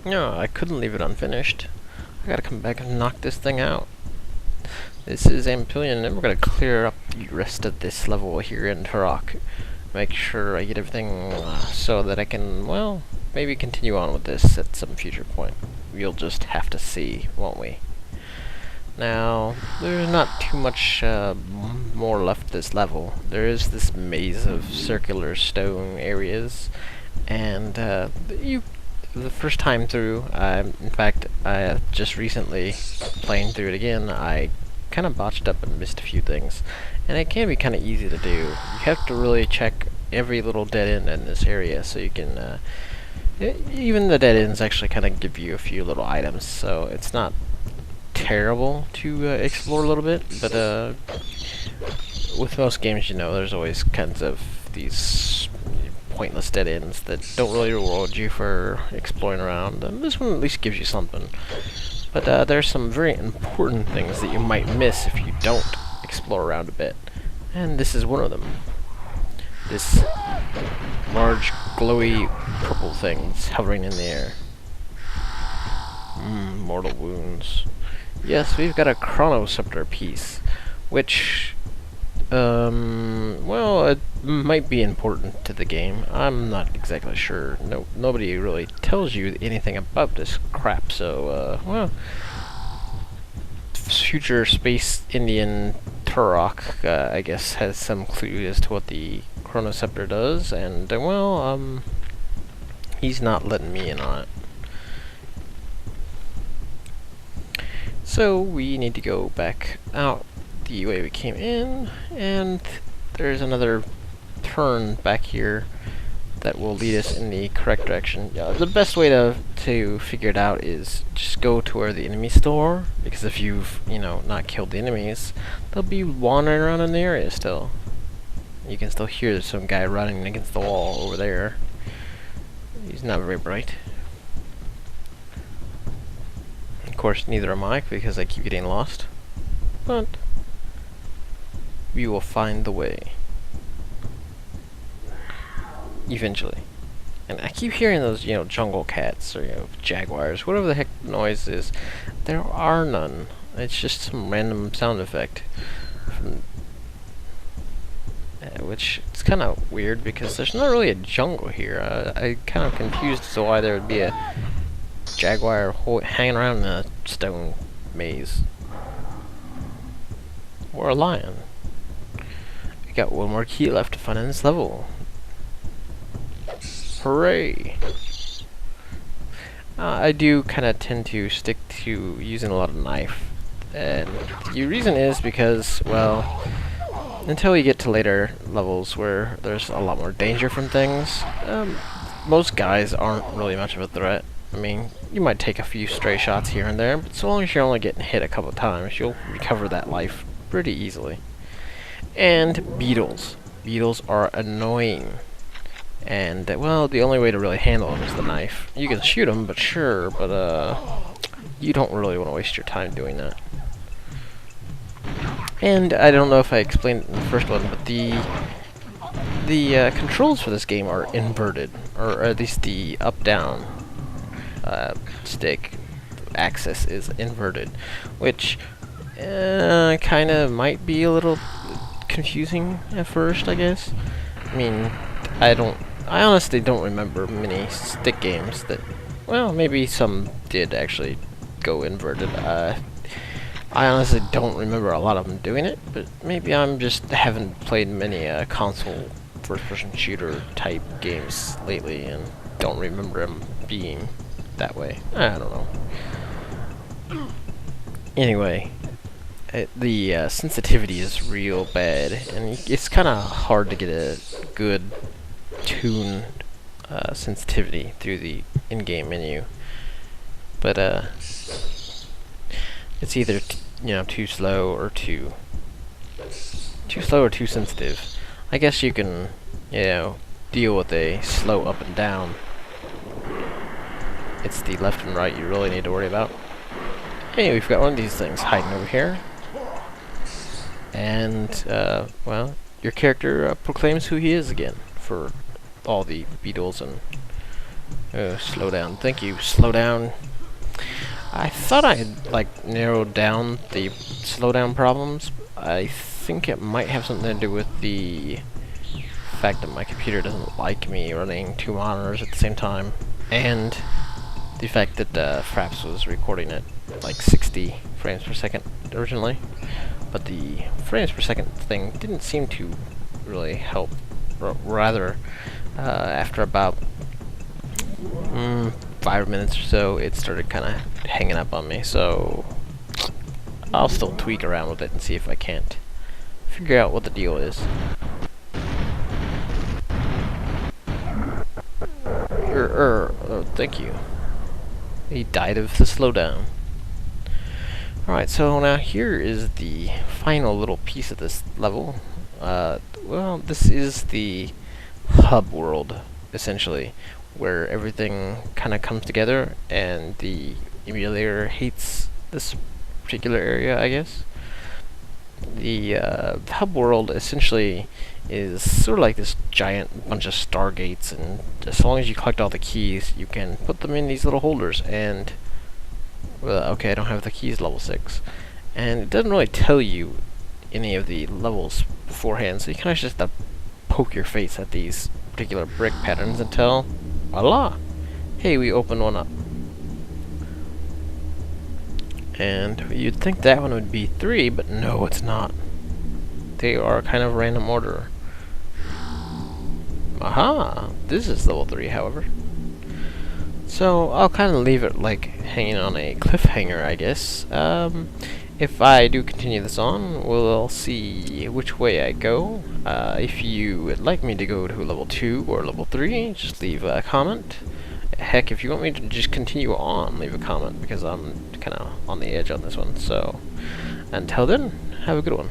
No, I couldn't leave it unfinished. I gotta come back and knock this thing out. This is Ampillion, and we're gonna clear up the rest of this level here in Turok. Make sure I get everything so that I can, well, maybe continue on with this at some future point. We'll just have to see, won't we? Now, there's not too much more left this level. There is this maze of circular stone areas, and the first time through, in fact, I just recently, playing through it again, I kind of botched up and missed a few things, and it can be kind of easy to do. You have to really check every little dead end in this area, so you can, even the dead ends actually kind of give you a few little items, so it's not terrible to explore a little bit, but with most games, you know, there's always kinds of these pointless dead ends that don't really reward you for exploring around. This one at least gives you something. But there's some very important things that you might miss if you don't explore around a bit. And this is one of them. This large, glowy, purple thing's hovering in the air. Mortal wounds. Yes, we've got a chronoscepter piece, which, well, it might be important to the game. I'm not exactly sure. Nobody really tells you anything about this crap, so, well, future Space Indian Turok, I guess, has some clue as to what the chronoscepter does, and, well, he's not letting me in on it. So we need to go back out the way we came in, and there's another turn back here that will lead us in the correct direction. The best way to figure it out is just go to where the enemies still are, because if you've, you know, not killed the enemies, they'll be wandering around in the area still. You can still hear some guy running against the wall over there. He's not very bright. Of course, neither am I, because I keep getting lost. But we will find the way. Eventually. And I keep hearing those, you know, jungle cats, or, you know, jaguars, whatever the heck the noise is. There are none. It's just some random sound effect. Which is kind of weird, because there's not really a jungle here. I'm kind of confused as to why there would be a jaguar hanging around in a stone maze. Or a lion. We got one more key left to find in this level. Hooray! I do kind of tend to stick to using a lot of knife. And the reason is because, well, until you get to later levels where there's a lot more danger from things, most guys aren't really much of a threat. I mean, you might take a few stray shots here and there, but so long as you're only getting hit a couple of times, you'll recover that life pretty easily. And beetles. Beetles are annoying. And, well, the only way to really handle them is the knife. You can shoot them, but sure, but, you don't really want to waste your time doing that. And I don't know if I explained it in the first one, but the controls for this game are inverted, or at least the up-down stick axis is inverted, which kind of might be a little confusing at first, I guess. I mean, I honestly don't remember many stick games that, well, maybe some did actually go inverted. I honestly don't remember a lot of them doing it, but maybe I'm just haven't played many console first-person shooter type games lately and don't remember them being that way. I don't know. Anyway, the sensitivity is real bad, and it's kind of hard to get a good tune sensitivity through the in-game menu. But it's either you know, too slow or too sensitive. I guess you can, you know, deal with a slow up and down. It's the left and right you really need to worry about. Hey, we've got one of these things hiding over here. And, well, your character proclaims who he is again for all the beetles and Oh, slow down. Thank you. Slow down. I thought I had, like, narrowed down the slowdown problems. I think it might have something to do with the fact that my computer doesn't like me running two monitors at the same time, and the fact that Fraps was recording at like 60 frames per second originally, but the frames per second thing didn't seem to really help. Rather, after about 5 minutes or so, it started kind of hanging up on me, so I'll still tweak around with it and see if I can't figure out what the deal is. Thank you. He died of the slowdown. Alright, so now here is the final little piece of this level. Well, this is the hub world, essentially, where everything kind of comes together, and the emulator hates this particular area, I guess. The hub world essentially is sort of like this giant bunch of stargates, and as long as you collect all the keys, you can put them in these little holders, and well, okay, I don't have the keys level 6, and it doesn't really tell you any of the levels beforehand, so you kind of just have to poke your face at these particular brick patterns until, voila, hey, we opened one up. And you'd think that one would be 3, but no, it's not. They are kind of random order. Aha! This is level 3, however. So, I'll kind of leave it like hanging on a cliffhanger, I guess. If I do continue this on, we'll see which way I go. If you would like me to go to level 2 or level 3, just leave a comment. Heck, if you want me to just continue on, leave a comment, because I'm kind of on the edge on this one. So, until then, have a good one.